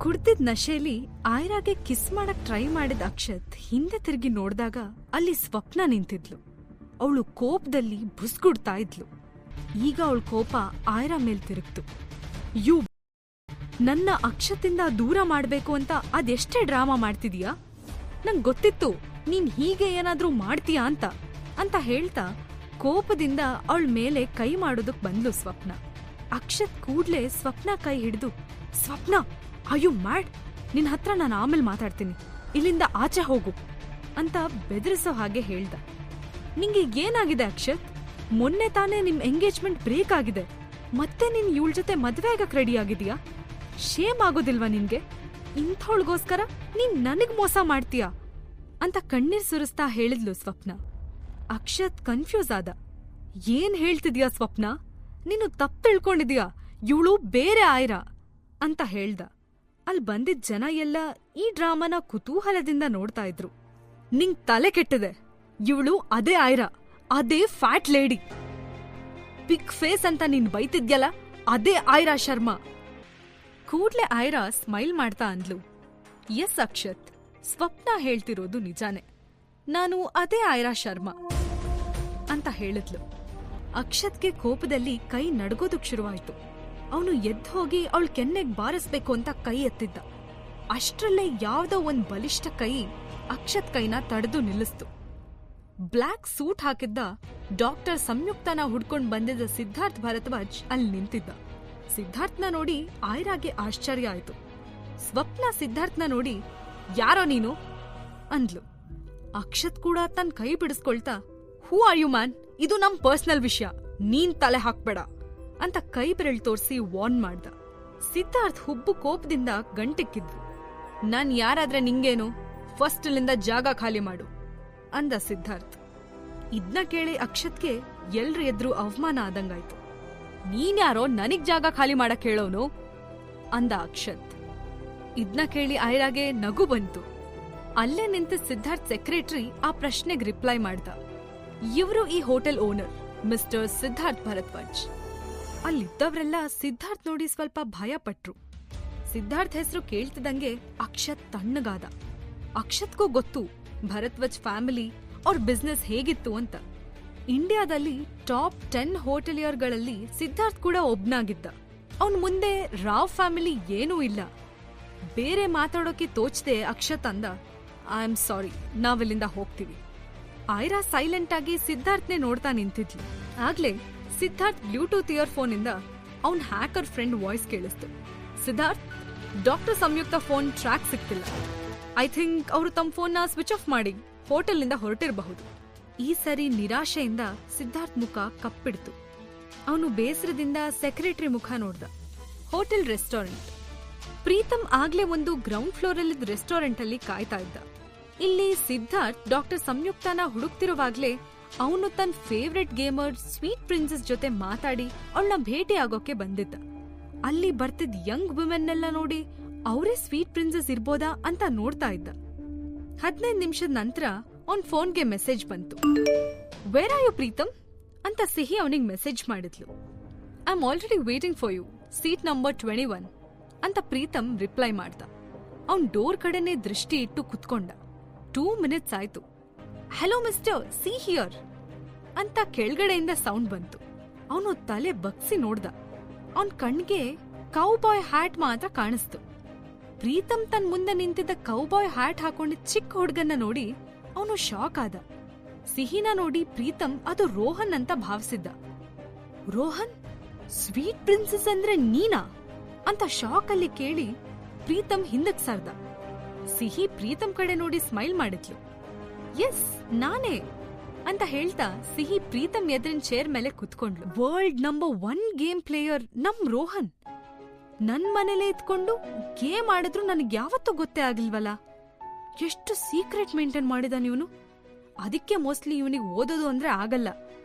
ಕುಡ್ದಿದ್ ನಶೆಲಿ ಆಯ್ರಾಗೆ kiss ಮಾಡಕ್ try ಮಾಡಿದ ಅಕ್ಷತ್ ಹಿಂದೆ ತಿರುಗಿ ನೋಡ್ದಾಗ ಅಲ್ಲಿ ಸ್ವಪ್ನ ನಿಂತಿದ್ಲು. ಅವಳು ಕೋಪದಲ್ಲಿ ಬುಸ್ಗುಡ್ತಾ ಇದ್ಲು. ಈಗ ಅವಳ ಕೋಪ ಆಯ್ರಾ ಮೇಲ್ ತಿರುಗ್ತು. ಯು ನನ್ನ ಅಕ್ಷತಿಂದ ದೂರ ಮಾಡ್ಬೇಕು ಅಂತ ಅದೆಷ್ಟೇ ಡ್ರಾಮಾ ಮಾಡ್ತಿದೀಯಾ? ನಂಗ್ ಗೊತ್ತಿತ್ತು ನೀನ್ ಹೀಗೆ ಏನಾದ್ರೂ ಮಾಡ್ತೀಯಾ ಅಂತ ಹೇಳ್ತಾ ಕೋಪದಿಂದ ಅವಳ ಮೇಲೆ ಕೈ ಮಾಡೋದಕ್ ಬಂದ್ಲು ಸ್ವಪ್ನ. ಅಕ್ಷತ್ ಕೂಡ್ಲೆ ಸ್ವಪ್ನ ಕೈ ಹಿಡಿದು, ಸ್ವಪ್ನ ಅಯ್ಯೋ ಮ್ಯಾಡ್, ನಿನ್ ಹತ್ರ ನಾನು ಆಮೇಲೆ ಮಾತಾಡ್ತೀನಿ, ಇಲ್ಲಿಂದ ಆಚೆ ಹೋಗು ಅಂತ ಬೆದರಿಸೋ ಹಾಗೆ ಹೇಳ್ದ. ನಿಂಗೆ ಏನಾಗಿದೆ ಅಕ್ಷತ್? ಮೊನ್ನೆ ತಾನೇ ನಿಮ್ ಎಂಗೇಜ್ಮೆಂಟ್ ಬ್ರೇಕ್ ಆಗಿದೆ, ಮತ್ತೆ ನೀನ್ ಇವಳ ಜೊತೆ ಮದ್ವೆ ಆಗಕ್ ರೆಡಿ ಆಗಿದೀಯಾ? ಶೇಮ್ ಆಗೋದಿಲ್ವಾ ನಿನ್ಗೆ? ಇಂಥವಳಿಗೋಸ್ಕರ ನೀನ್ ನನಗ್ ಮೋಸ ಮಾಡ್ತೀಯಾ ಅಂತ ಕಣ್ಣೀರ್ ಸುರಿಸ್ತಾ ಹೇಳಿದ್ಲು ಸ್ವಪ್ನ. ಅಕ್ಷತ್ ಕನ್ಫ್ಯೂಸ್ ಆದ. ಏನ್ ಹೇಳ್ತಿದ್ಯಾ ಸ್ವಪ್ನ? ನೀನು ತಪ್ಪು ತಿಳ್ಕೊಂಡಿದ್ಯಾ, ಇವಳು ಬೇರೆ ಆಯ್ರಾ ಅಂತ ಹೇಳ್ದ. ಅಲ್ ಬಂದಿದ್ ಜನ ಎಲ್ಲ ಈ ಡ್ರಾಮಾನ ಕುತೂಹಲದಿಂದ ನೋಡ್ತಾ ಇದ್ರು. ನಿಂಗ್ ತಲೆ ಕೆಟ್ಟಿದೆ, ಇವಳು ಅದೇ ಆಯ್ರಾ, ಅದೇ ಫ್ಯಾಟ್ ಲೇಡಿ. ಬಿಗ್ ಫೇಸ್ ಅಂತ ನೀನ್ ಬೈತಿದ್ಯಲ್ಲ, ಅದೇ ಆಯ್ರಾ ಶರ್ಮಾ. ಕೂಡ್ಲೆ ಆಯ್ರಾ ಸ್ಮೈಲ್ ಮಾಡ್ತಾ ಅಂದ್ಲು, ಎಸ್ ಅಕ್ಷತ್, ಸ್ವಪ್ನ ಹೇಳ್ತಿರೋದು ನಿಜಾನೇ, ನಾನು ಅದೇ ಆಯ್ರಾ ಶರ್ಮಾ ಅಂತ ಹೇಳಿದ್ಲು. ಅಕ್ಷತ್ಗೆ ಕೋಪದಲ್ಲಿ ಕೈ ನಡ್ಗೋದಕ್ ಶುರುವಾಯ್ತು. ಅವನು ಎದ್ದು ಹೋಗಿ ಅವಳ ಕೆನ್ನೆಗ್ ಬಾರಿಸ್ಬೇಕು ಅಂತ ಕೈ ಎತ್ತಿದ್ದ. ಅಷ್ಟ್ರಲ್ಲೇ ಯಾವ್ದೋ ಒಂದ್ ಬಲಿಷ್ಠ ಕೈ ಅಕ್ಷತ್ ಕೈನ ತಡೆದು ನಿಲ್ಲಿಸ್ತು. ಬ್ಲ್ಯಾಕ್ ಸೂಟ್ ಹಾಕಿದ್ದ ಡಾಕ್ಟರ್ ಸಂಯುಕ್ತನ ಹುಡ್ಕೊಂಡ್ ಬಂದಿದ್ದ ಸಿದ್ಧಾರ್ಥ್ ಭರದ್ವಾಜ್ ಅಲ್ಲಿ ನಿಂತಿದ್ದ. ಸಿದ್ಧಾರ್ಥ್ನ ನೋಡಿ ಆಯ್ರಾಗೆ ಆಶ್ಚರ್ಯ ಆಯ್ತು. ಸ್ವಪ್ನ ಸಿದ್ಧಾರ್ಥ್ನ ನೋಡಿ, ಯಾರೋ ನೀನು ಅಂದ್ಲು. ಅಕ್ಷತ್ ಕೂಡ ತನ್ ಕೈ ಬಿಡಿಸ್ಕೊಳ್ತಾ, ಹೂ ಆರ್ ಯು ಮ್ಯಾನ್, ಇದು ನಮ್ ಪರ್ಸನಲ್ ವಿಷಯ, ನೀನ್ ತಲೆ ಹಾಕ್ಬೇಡ ಅಂತ ಕೈ ಬೆರಳು ತೋರಿಸಿ ವಾರ್ನ್ ಮಾಡ್ದ. ಸಿದ್ಧಾರ್ಥ್ ಹುಬ್ಬು ಕೋಪದಿಂದ ಗಂಟಿಕ್ಕಿದ್ರು. ನಾನ್ ಯಾರಾದ್ರೆ ನಿಂಗೇನು, ಫಸ್ಟ್ ಇಲ್ಲಿಂದ ಜಾಗ ಖಾಲಿ ಮಾಡು ಅಂದ ಸಿದ್ಧಾರ್ಥ್. ಇದ್ನ ಕೇಳಿ ಅಕ್ಷತ್ಗೆ ಎಲ್ರ ಎದ್ರು ಅವಮಾನ ಆದಂಗಾಯ್ತು. ನೀನ್ಯಾರೋ ನನಗ್ ಜಾಗ ಖಾಲಿ ಮಾಡಕ್ ಹೇಳೋನು ಅಂದ ಅಕ್ಷತ್. ಇದ್ನ ಕೇಳಿ ಆಯ್ರಾಗೆ ನಗು ಬಂತು. ಅಲ್ಲೇ ನಿಂತ ಸಿದ್ಧಾರ್ಥ್ ಸೆಕ್ರೆಟರಿ ಆ ಪ್ರಶ್ನೆಗ್ ರಿಪ್ಲೈ ಮಾಡ್ದ. ಇವರು ಈ hotel owner mister Siddharth Bharadwaj. ಅಲ್ಲಿದ್ದವ್ರೆಲ್ಲ ಸಿದ್ಧಾರ್ಥ್ ನೋಡಿ ಸ್ವಲ್ಪ ಭಯ ಪಟ್ರು. ಸಿದ್ಧಾರ್ಥ್ ಹೆಸರು ಕೇಳ್ತಿದಂಗೆ ಅಕ್ಷತ್ ತಣ್ಣಗಾದ. ಅಕ್ಷತ್ಗೂ ಗೊತ್ತು ಭರದ್ವಾಜ್ ಫ್ಯಾಮಿಲಿ ಅವ್ರ ಬಿಸ್ನೆಸ್ ಹೇಗಿತ್ತು ಅಂತ. ಇಂಡಿಯಾದಲ್ಲಿ ಟಾಪ್ 10 ಹೋಟೆಲಿಯರ್ಗಳಲ್ಲಿ ಸಿದ್ಧಾರ್ಥ್ ಕೂಡ ಒಬ್ನಾಗಿದ್ದ. ಅವನ್ ಮುಂದೆ ರಾವ್ ಫ್ಯಾಮಿಲಿ ಏನೂ ಇಲ್ಲ. ಬೇರೆ ಮಾತಾಡೋಕೆ ತೋಚದೆ ಅಕ್ಷತ್ ಅಂದ, ಐ ಆಮ್ ಸಾರಿ, ನಾವಿಲ್ಲಿಂದ ಹೋಗ್ತೀವಿ. ಆಯ್ರಾ ಸೈಲೆಂಟ್ ಆಗಿ ಸಿದ್ಧಾರ್ಥ್ನೇ ನೋಡ್ತಾ ನಿಂತಿದ್ಲು. ಆಗ್ಲೇ ಸಿದ್ಧಾರ್ಥ್ ಬ್ಲೂಟೂತ್ ಇಯರ್ಫೋನ್ ಇಂದ ಅವನ್ ಹ್ಯಾಕರ್ ಫ್ರೆಂಡ್ ವಾಯ್ಸ್ ಕೇಳಿಸ್ತು. Siddharth, doctor Samyukta phone track ಸಿಕ್ತಿಲ್ಲ. ಐ ಥಿಂಕ್ ಅವರು ತಮ್ಮ ಫೋನ್ನ ಸ್ವಿಚ್ ಆಫ್ ಮಾಡಿ ಹೋಟೆಲ್ನಿಂದ ಹೊರಟಿರಬಹುದು. ಈ ಸರಿ ನಿರಾಶೆಯಿಂದ ಸಿದ್ಧಾರ್ಥ್ ಮುಖ ಕಪ್ಪಿಡ್ತು. ಅವನು ಬೇಸರದಿಂದ ಸೆಕ್ರೆಟರಿ ಮುಖ ನೋಡ್ದ. Hotel restaurant. ಪ್ರೀತಮ್ ಆಗ್ಲೇ ಒಂದು ಗ್ರೌಂಡ್ ಫ್ಲೋರ್ ಅಲ್ಲಿ ರೆಸ್ಟೋರೆಂಟ್ ಅಲ್ಲಿ ಕಾಯ್ತಾ ಇದ್ದ. ಇಲ್ಲಿ ಸಿದ್ಧಾರ್ಥ್ ಡಾಕ್ಟರ್ ಸಂಯುಕ್ತನ ಹುಡುಕ್ತಿರುವಾಗ್ಲೇ ಅವನು ತನ್ನ ಫೇವ್ರೆಟ್ ಗೇಮರ್ ಸ್ವೀಟ್ ಪ್ರಿನ್ಸೆಸ್ ಜೊತೆ ಮಾತಾಡಿ ಅವಳನ್ನ ಭೇಟಿ ಆಗೋಕೆ ಬಂದಿದ್ದ. ಅಲ್ಲಿ ಬರ್ತಿದ್ ಯಂಗ್ ವುಮೆನ್ನೆಲ್ಲ ನೋಡಿ ಅವರೇ ಸ್ವೀಟ್ ಪ್ರಿನ್ಸೆಸ್ ಇರ್ಬೋದಾ ಅಂತ ನೋಡ್ತಾ ಇದ್ದ. 15 ನಿಮಿಷದ ನಂತರ ಅವನ್ ಫೋನ್ಗೆ ಮೆಸೇಜ್ ಬಂತು. ವೇರ್ ಆರ್ ಯು ಪ್ರೀತಮ್ ಅಂತ ಸಿಹಿ ಅವನಿಗೆ ಮೆಸೇಜ್ ಮಾಡಿದ್ಲು. I am already waiting for you, seat number 21 ಅಂತ ಪ್ರೀತಮ್ ರಿಪ್ಲೈ ಮಾಡ್ದ. ಅವನ್ ಡೋರ್ ಕಡೆನೆ ದೃಷ್ಟಿ ಇಟ್ಟು ಕುತ್ಕೊಂಡ. 2 ಮಿನಿಟ್ಸ್ ಆಯ್ತು. ಹಲೋ ಮಿಸ್ಟರ್, ಸಿ ಹಿಯರ್ ಅಂತ ಕೆಳಗಡೆಯಿಂದ ಸೌಂಡ್ ಬಂತು. ಅವನು ತಲೆ ಬಗ್ಸಿ ನೋಡ್ದ. ಅವನ್ ಕಣ್ಗೆ ಕೌಬಾಯ್ ಹ್ಯಾಟ್ ಮಾತ್ರ ಕಾಣಿಸ್ತು. ಪ್ರೀತಮ್ ತನ್ ಮುಂದೆ ನಿಂತಿದ್ದ ಕೌಬಾಯ್ ಹ್ಯಾಟ್ ಹಾಕೊಂಡಿದ್ದ ಚಿಕ್ಕ ಹುಡ್ಗನ್ನ ನೋಡಿ ಅವನು ಶಾಕ್ ಆದ. ಸಿಹಿನ ನೋಡಿ ಪ್ರೀತಮ್ ಅದು ರೋಹನ್ ಅಂತ ಭಾವಿಸಿದ್ದ. ರೋಹನ್, ಸ್ವೀಟ್ ಪ್ರಿನ್ಸೆಸ್ ಅಂದ್ರೆ ನೀನಾ ಅಂತ ಶಾಕ್ ಅಲ್ಲಿ ಕೇಳಿ ಪ್ರೀತಮ್ ಹಿಂದಕ್ ಸರ್ದ. ಸಿಹಿ ಪ್ರೀತಮ್ ಕಡೆ ನೋಡಿ ಸ್ಮೈಲ್ ಮಾಡಿದ್ಲು. ಎಸ್, ನಾನೇ ಅಂತ ಹೇಳ್ತಾ ಸಿಹಿ ಪ್ರೀತಮ್ ಎದುರಿನ ಚೇರ್ ಮೇಲೆ ಕುತ್ಕೊಂಡ್ಲು. ವರ್ಲ್ಡ್ ನಂಬರ್ 1 ಗೇಮ್ ಪ್ಲೇಯರ್ ನಮ್ ರೋಹನ್ ನನ್ ಮನೇಲೆ ಇದ್ಕೊಂಡು ಗೇಮ್ ಆಡಿದ್ರು ನನಗ್ ಯಾವತ್ತೂ ಗೊತ್ತೇ ಆಗಿಲ್ವಲ್ಲ. ಎಷ್ಟು ಸೀಕ್ರೆಟ್ ಮೇಂಟೈನ್ ಮಾಡಿದಾನ ಇವನು. ಅದಕ್ಕೆ ಮೋಸ್ಟ್ಲಿ ಇವನಿಗೆ ಓದೋದು ಅಂದ್ರೆ ಆಗಲ್ಲ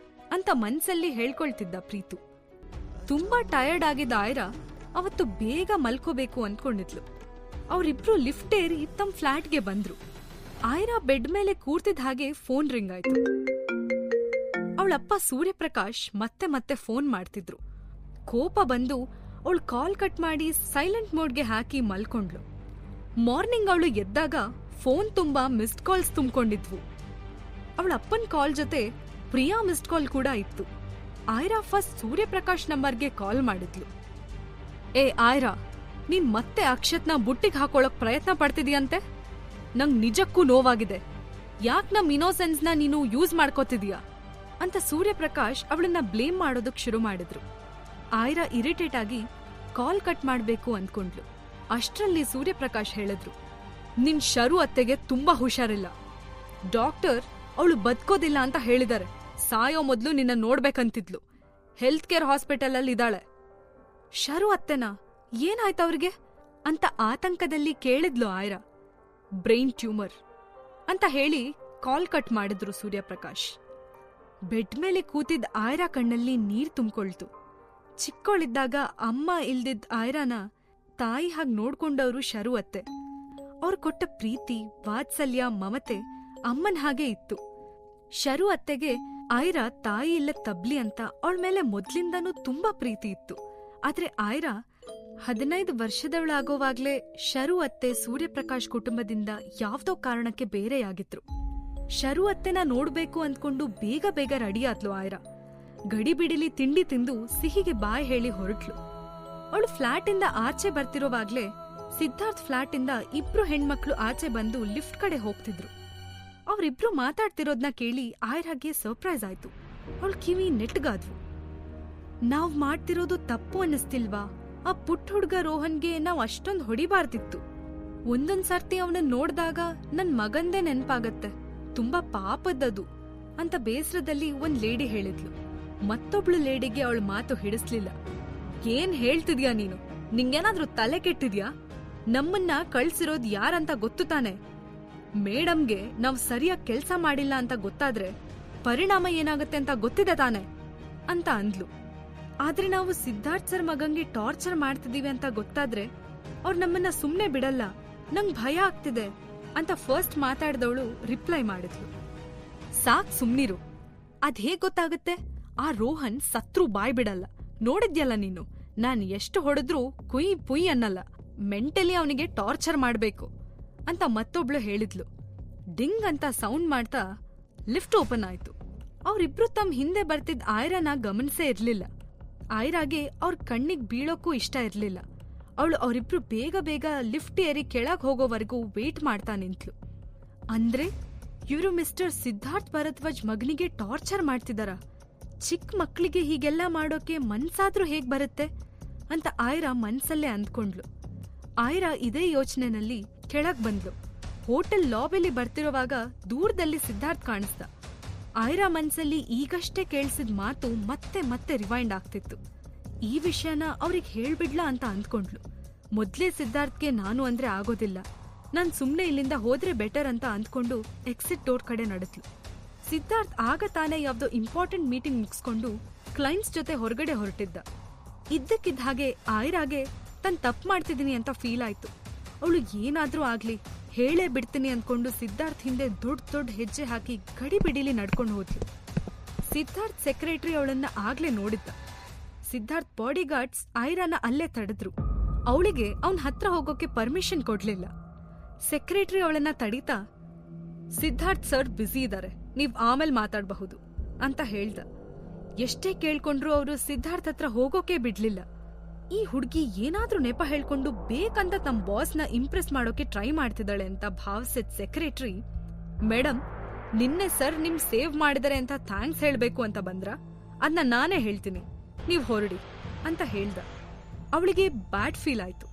ಅಂತ ಮನ್ಸಲ್ಲಿ ಹೇಳ್ಕೊಳ್ತಿದ್ದ ಪ್ರೀತು. ತುಂಬಾ ಟಯರ್ಡ್ ಆಗಿದ್ದ ಆಯ್ರಾ ಅವತ್ತು ಬೇಗ ಮಲ್ಕೋಬೇಕು ಅನ್ಕೊಂಡಿದ್ಲು. ಅವರಿಬ್ರು ಲಿಫ್ಟ್ ಏರಿ ತಮ್ಮ ಫ್ಲಾಟ್ಗೆ ಬಂದ್ರು. ಆಯ್ರಾ ಬೆಡ್ ಮೇಲೆ ಕೂರ್ತಿದ್ದ ಹಾಗೆ ಫೋನ್ ರಿಂಗ್ ಆಯ್ತು. ಅವಳಪ್ಪ ಸೂರ್ಯಪ್ರಕಾಶ್ ಮತ್ತೆ ಮತ್ತೆ ಫೋನ್ ಮಾಡ್ತಿದ್ರು. ಕೋಪ ಬಂದು ಅವಳು ಕಾಲ್ ಕಟ್ ಮಾಡಿ ಸೈಲೆಂಟ್ ಮೋಡ್ಗೆ ಹಾಕಿ ಮಲ್ಕೊಂಡ್ಲು. ಮಾರ್ನಿಂಗ್ ಅವಳು ಎದ್ದಾಗ ಫೋನ್ ತುಂಬಾ ಮಿಸ್ಡ್ ಕಾಲ್ಸ್ ತುಂಬಿಕೊಂಡಿದ್ವು. ಅವಳ ಅಪ್ಪನ್ ಕಾಲ್ ಜೊತೆ ಪ್ರಿಯಾ ಮಿಸ್ಡ್ ಕಾಲ್ ಕೂಡ ಇತ್ತು. ಆಯ್ರಾ ಫಸ್ಟ್ ಸೂರ್ಯಪ್ರಕಾಶ್ ನಂಬರ್ಗೆ ಕಾಲ್ ಮಾಡಿದ್ಲು. ಏ ಆಯ್ರಾ, ನೀನ್ ಮತ್ತೆ ಅಕ್ಷತ್ನ ಬುಟ್ಟಿಗೆ ಹಾಕೊಳಕ್ ಪ್ರಯತ್ನ ಪಡ್ತಿದೀಯಂತೆ. ನಂಗ್ ನಿಜಕ್ಕೂ ನೋವಾಗಿದೆ. ಯಾಕ್ ನಮ್ ಇನ್ನೋಸೆನ್ಸ್ನ ನೀನು ಯೂಸ್ ಮಾಡ್ಕೋತಿದೀಯ ಅಂತ ಸೂರ್ಯಪ್ರಕಾಶ್ ಅವಳನ್ನ ಬ್ಲೇಮ್ ಮಾಡೋದಕ್ ಶುರು ಮಾಡಿದ್ರು. ಆಯ್ರಾ ಇರಿಟೇಟ್ ಆಗಿ ಕಾಲ್ ಕಟ್ ಮಾಡ್ಬೇಕು ಅಂದ್ಕೊಂಡ್ಲು. ಅಷ್ಟ್ರಲ್ಲಿ ಸೂರ್ಯಪ್ರಕಾಶ್ ಹೇಳಿದ್ರು, ನಿನ್ ಶರು ಅತ್ತೆಗೆ ತುಂಬಾ ಹುಷಾರಿಲ್ಲ. ಡಾಕ್ಟರ್ ಅವಳು ಬದುಕೋದಿಲ್ಲ ಅಂತ ಹೇಳಿದಾರೆ. ಸಾಯೋ ಮೊದ್ಲು ನಿನ್ನ ನೋಡ್ಬೇಕಂತಿದ್ಲು. ಹೆಲ್ತ್ ಕೇರ್ ಹಾಸ್ಪಿಟಲ್ ಅಲ್ಲಿ ಇದ್ದಾಳೆ. ಶರು ಅತ್ತೆನಾ? ಏನಾಯ್ತವ್ರಿಗೆ ಅಂತ ಆತಂಕದಲ್ಲಿ ಕೇಳಿದ್ಲು ಆಯ್ರಾ. ಬ್ರೈನ್ ಟ್ಯೂಮರ್ ಅಂತ ಹೇಳಿ ಕಾಲ್ ಕಟ್ ಮಾಡಿದ್ರು ಸೂರ್ಯಪ್ರಕಾಶ್. ಬೆಡ್ ಮೇಲೆ ಕೂತಿದ್ದ ಆಯ್ರಾ ಕಣ್ಣಲ್ಲಿ ನೀರ್ ತುಂಬಿಕೊಳ್ತು. ಚಿಕ್ಕೋಳಿದ್ದಾಗ ಅಮ್ಮ ಇಲ್ದಿದ್ದ ಆಯ್ರಾನ ತಾಯಿ ಹಾಗೆ ನೋಡ್ಕೊಂಡವ್ರು ಶರು ಅತ್ತೆ. ಅವ್ರು ಕೊಟ್ಟ ಪ್ರೀತಿ, ವಾತ್ಸಲ್ಯ, ಮಮತೆ ಅಮ್ಮನ್ ಹಾಗೆ ಇತ್ತು. ಶರು ಅತ್ತೆಗೆ ಆಯ್ರಾ ತಾಯಿ ಇಲ್ಲ ತಬ್ಲಿ ಅಂತ ಅವಳ ಮೇಲೆ ಮೊದ್ಲಿಂದಾನೂ ತುಂಬಾ ಪ್ರೀತಿ ಇತ್ತು. ಆದ್ರೆ ಆಯ್ರಾ 15 ವರ್ಷದವಳಾಗೋವಾಗ್ಲೇ ಶರು ಅತ್ತೆ ಸೂರ್ಯಪ್ರಕಾಶ್ ಕುಟುಂಬದಿಂದ ಯಾವ್ದೋ ಕಾರಣಕ್ಕೆ ಬೇರೆಯಾಗಿದ್ರು. ಶರು ಅತ್ತೆನ ನೋಡ್ಬೇಕು ಅಂದ್ಕೊಂಡು ಬೇಗ ಬೇಗ ರೆಡಿಯಾದ್ಲು ಆಯ್ರಾ. ಗಡಿಬಿಡಿಲಿ ತಿಂಡಿ ತಿಂದು ಸಿಹಿಗೆ ಬಾಯ್ ಹೇಳಿ ಹೊರಟ್ಲು. ಅವಳು ಫ್ಲಾಟಿಂದ ಆಚೆ ಬರ್ತಿರೋವಾಗ್ಲೇ ಸಿದ್ಧಾರ್ಥ್ ಫ್ಲಾಟಿಂದ 2 ಹೆಣ್ಮಕ್ಳು ಆಚೆ ಬಂದು ಲಿಫ್ಟ್ ಕಡೆ ಹೋಗ್ತಿದ್ರು. ಅವ್ರಿಬ್ರು ಮಾತಾಡ್ತಿರೋದ್ನ ಕೇಳಿ ಆಯ್ರಾಗೆ ಸರ್ಪ್ರೈಸ್ ಆಯ್ತು. ಅವಳ ಕಿವಿ ನೆಟ್ಗಾದ್ವು. ನಾವ್ ಮಾಡ್ತಿರೋದು ತಪ್ಪು ಅನ್ನಿಸ್ತಿಲ್ವಾ? ಆ ಪುಟ್ಟ ಹುಡ್ಗ ರೋಹನ್ಗೆ ನಾವ್ ಅಷ್ಟೊಂದ್ ಹೊಡಿಬಾರ್ದಿತ್ತು. ಒಂದೊಂದ್ ಸರ್ತಿ ಅವನನ್ನ ನೋಡ್ದಾಗ ನನ್ ಮಗಂದೇ ನೆನ್ಪಾಗತ್ತೆ. ತುಂಬಾ ಪಾಪದ್ದದು ಅಂತ ಬೇಸರದಲ್ಲಿ ಒಂದ್ ಲೇಡಿ ಹೇಳಿದ್ಲು. ಮತ್ತೊಬ್ಳು ಲೇಡಿಗೆ ಅವಳ ಮಾತು ಹಿಡಿಸ್ಲಿಲ್ಲ. ಏನ್ ಹೇಳ್ತಿದ್ಯಾ ನೀನು? ನಿಂಗೇನಾದ್ರೂ ತಲೆ ಕೆಟ್ಟಿದ್ಯಾ? ನಮ್ಮನ್ನ ಕಳ್ಸಿರೋದ್ ಯಾರಂತ ಗೊತ್ತು ತಾನೆ? ಮೇಡಮ್ಗೆ ನಾವ್ ಸರಿಯಾಗಿ ಕೆಲ್ಸ ಮಾಡಿಲ್ಲ ಅಂತ ಗೊತ್ತಾದ್ರೆ ಪರಿಣಾಮ ಏನಾಗತ್ತೆ ಅಂತ ಗೊತ್ತಿದೆ ತಾನೆ ಅಂತ ಅಂದ್ಲು. ಆದ್ರೆ ನಾವು ಸಿದ್ಧಾರ್ಥ್ ಸರ್ ಮಗಂಗೆ ಟಾರ್ಚರ್ ಮಾಡ್ತಿದೀವಿ ಅಂತ ಗೊತ್ತಾದ್ರೆ ಅವ್ರು ನಮ್ಮನ್ನ ಸುಮ್ನೆ ಬಿಡಲ್ಲ. ನಂಗ್ ಭಯ ಆಗ್ತಿದೆ ಅಂತ ಫಸ್ಟ್ ಮಾತಾಡ್ದವಳು ರಿಪ್ಲೈ ಮಾಡಿದ್ಲು. ಸಾಕ್ ಸುಮ್ನಿರು. ಅದ್ ಹೇಗ್ ಗೊತ್ತಾಗುತ್ತೆ? ಆ ರೋಹನ್ ಸತ್ರು ಬಾಯ್ ಬಿಡಲ್ಲ. ನೋಡಿದ್ಯಲ್ಲ ನೀನು, ನಾನ್ ಎಷ್ಟು ಹೊಡೆದ್ರೂ ಕುಯ್ ಪುಯ್ ಅನ್ನಲ್ಲ. ಮೆಂಟಲಿ ಅವನಿಗೆ ಟಾರ್ಚರ್ ಮಾಡ್ಬೇಕು ಅಂತ ಮತ್ತೊಬ್ಳು ಹೇಳಿದ್ಲು. ಡಿಂಗ್ ಅಂತ ಸೌಂಡ್ ಮಾಡ್ತಾ ಲಿಫ್ಟ್ ಓಪನ್ ಆಯ್ತು. ಅವ್ರಿಬ್ರು ತಮ್ಮ ಹಿಂದೆ ಬರ್ತಿದ್ದ ಆಯ್ರಾನ ಗಮನಿಸೇ ಇರ್ಲಿಲ್ಲ. ಆಯ್ರಾಗೆ ಅವ್ರ ಕಣ್ಣಿಗ್ ಬೀಳೋಕ್ಕೂ ಇಷ್ಟ ಇರ್ಲಿಲ್ಲ. ಅವಳು ಅವರಿಬ್ರು ಬೇಗ ಬೇಗ ಲಿಫ್ಟ್ ಏರಿ ಕೆಳಗ್ ಹೋಗೋವರೆಗೂ ವೇಟ್ ಮಾಡ್ತಾ ನಿಂತ್ಲು. ಅಂದ್ರೆ ಇವ್ರು ಮಿಸ್ಟರ್ ಸಿದ್ಧಾರ್ಥ್ ಭರದ್ವಾಜ್ ಮಗನಿಗೆ ಟಾರ್ಚರ್ ಮಾಡ್ತಿದಾರ? ಚಿಕ್ಕ ಮಕ್ಳಿಗೆ ಹೀಗೆಲ್ಲ ಮಾಡೋಕೆ ಮನ್ಸಾದ್ರೂ ಹೇಗ್ ಬರುತ್ತೆ ಅಂತ ಆಯ್ರಾ ಮನ್ಸಲ್ಲೇ ಅಂದ್ಕೊಂಡ್ಲು. ಆಯ್ರಾ ಇದೇ ಯೋಚನೆನಲ್ಲಿ ಕೆಳಗ್ ಬಂದ್ಲು. ಹೋಟೆಲ್ ಲಾಬಿಲಿ ಬರ್ತಿರೋವಾಗ ದೂರದಲ್ಲಿ ಸಿದ್ಧಾರ್ಥ್ ಕಾಣಿಸ್ದ. ಆಯ್ರಾ ಮನ್ಸಲ್ಲಿ ಈಗಷ್ಟೇ ಕೇಳಿಸಿದ ಮಾತು ಮತ್ತೆ ಮತ್ತೆ ರಿವೈಂಡ್ ಆಗ್ತಿತ್ತು. ಈ ವಿಷಯನ ಅವ್ರಿಗೆ ಹೇಳ್ಬಿಡ್ಲಾ ಅಂತ ಅಂದ್ಕೊಂಡ್ಲು. ಮೊದ್ಲೇ ಸಿದ್ಧಾರ್ಥ್ಗೆ ನಾನು ಅಂದ್ರೆ ಆಗೋದಿಲ್ಲ, ನಾನ್ ಸುಮ್ನೆ ಇಲ್ಲಿಂದ ಹೋದ್ರೆ ಬೆಟರ್ ಅಂತ ಅಂದ್ಕೊಂಡು ಎಕ್ಸಿಟ್ ಡೋರ್ ಕಡೆ ನಡೆದ್ಲು. ಸಿದ್ಧಾರ್ಥ್ ಆಗ ತಾನೇ ಯಾವ್ದೋ ಇಂಪಾರ್ಟೆಂಟ್ ಮೀಟಿಂಗ್ ಮುಗಿಸ್ಕೊಂಡು ಕ್ಲೈಂಟ್ಸ್ ಜೊತೆ ಹೊರಗಡೆ ಹೊರಟಿದ್ದ. ಇದ್ದಕ್ಕಿದ್ದ ಹಾಗೆ ಆಯ್ರಾಗೆ ತನ್ ತಪ್ಪು ಮಾಡ್ತಿದ್ದೀನಿ ಅಂತ ಫೀಲ್ ಆಯ್ತು. ಅವಳು ಏನಾದ್ರೂ ಆಗ್ಲಿ ಹೇಳೇ ಬಿಡ್ತೀನಿ ಅಂದ್ಕೊಂಡು ಸಿದ್ಧಾರ್ಥ್ ಹಿಂದೆ ದೊಡ್ಡ ಹೆಜ್ಜೆ ಹಾಕಿ ಗಡಿಬಿಡಿಲಿ ನಡ್ಕೊಂಡು ಹೋದ್ಲು. ಸಿದ್ಧಾರ್ಥ್ ಸೆಕ್ರೆಟರಿ ಅವಳನ್ನ ಆಗ್ಲೇ ನೋಡಿದ್ದ. ಸಿದ್ಧಾರ್ಥ್ ಬಾಡಿಗಾರ್ಡ್ಸ್ ಆಯ್ರಾನ ಅಲ್ಲೇ ತಡೆದ್ರು. ಅವಳಿಗೆ ಅವನ್ ಹತ್ರ ಹೋಗೋಕೆ ಪರ್ಮಿಷನ್ ಕೊಡ್ಲಿಲ್ಲ. ಸೆಕ್ರೆಟರಿ ಅವಳನ್ನ ತಡೀತಾ, ಸಿದ್ಧಾರ್ಥ್ ಸರ್ ಬ್ಯುಸಿ ಇದಾರೆ, ನೀವ್ ಆಮೇಲೆ ಮಾತಾಡಬಹುದು ಅಂತ ಹೇಳ್ದ. ಎಷ್ಟೇ ಕೇಳ್ಕೊಂಡ್ರು ಅವರು ಸಿದ್ಧಾರ್ಥ್ ಹತ್ರ ಹೋಗೋಕೆ ಬಿಡ್ಲಿಲ್ಲ. ಈ ಹುಡ್ಗಿ ಏನಾದ್ರೂ ನೆಪ ಹೇಳ್ಕೊಂಡು ಬೇಕಂತ ತಮ್ಮ ಬಾಸ್ನ ಇಂಪ್ರೆಸ್ ಮಾಡೋಕೆ ಟ್ರೈ ಮಾಡ್ತಿದ್ದಾಳೆ ಅಂತ ಭಾವಿಸಿದ ಸೆಕ್ರೆಟರಿ, ಮೇಡಮ್ ನಿನ್ನೆ ಸರ್ ನಿಮ್ ಸೇವ್ ಮಾಡಿದರೆ ಅಂತ ಥ್ಯಾಂಕ್ಸ್ ಹೇಳ್ಬೇಕು ಅಂತ ಬಂದ್ರ? ಅದನ್ನ ನಾನೇ ಹೇಳ್ತೀನಿ, ನೀವ್ ಹೊರಡಿ ಅಂತ ಹೇಳ್ದ. ಅವಳಿಗೆ ಬ್ಯಾಡ್ ಫೀಲ್ ಆಯ್ತು.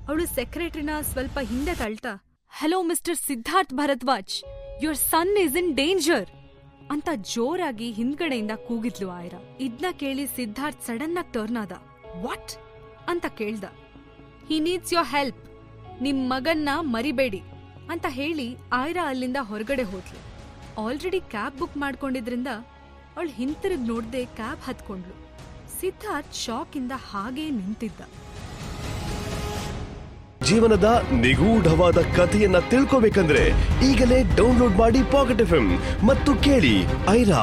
ಅವಳು ಸೆಕ್ರೆಟರಿನ ಸ್ವಲ್ಪ ಹಿಂದೆ ತಳ್ತಾ, hello mister Siddharth Bharadwaj, your son is in danger ಅಂತ ಜೋರಾಗಿ ಹಿಂದ್ಗಡೆಯಿಂದ ಕೂಗಿದ್ಲು ಆಯ್ರಾ. ಇದ್ನ ಕೇಳಿ ಸಿದ್ಧಾರ್ಥ್ ಸಡನ್ ಆಗಿ ಟರ್ನ್ ಆದ. ವಾಟ್ ಅಂತ ಕೇಳ್ದ. ಹಿ ನೀಡ್ಸ್ ಯೋರ್ ಹೆಲ್ಪ್, ನಿಮ್ ಮಗನ್ನ ಮರಿಬೇಡಿ ಅಂತ ಹೇಳಿ ಆಯ್ರಾ ಅಲ್ಲಿಂದ ಹೊರಗಡೆ ಹೋದ್ಲು. ಆಲ್ರೆಡಿ ಕ್ಯಾಬ್ ಬುಕ್ ಮಾಡ್ಕೊಂಡಿದ್ರಿಂದ ಅವಳು ಹಿಂತಿರುಗ್ ನೋಡ್ದೆ ಕ್ಯಾಬ್ ಹತ್ಕೊಂಡ್ಲು. ಸಿದ್ಧಾರ್ಥ್ ಶಾಕ್ ಇಂದ ಹಾಗೇ ನಿಂತಿದ್ದ. ಜೀವನದ ನಿಗೂಢವಾದ ಕಥೆಯನ್ನ ತಿಳ್ಕೋಬೇಕಂದ್ರೆ ಈಗಲೇ ಡೌನ್ಲೋಡ್ ಮಾಡಿ ಪಾಕೆಟ್ ಎಫ್ಎಂ ಮತ್ತು ಕೇಳಿ ಐರಾ.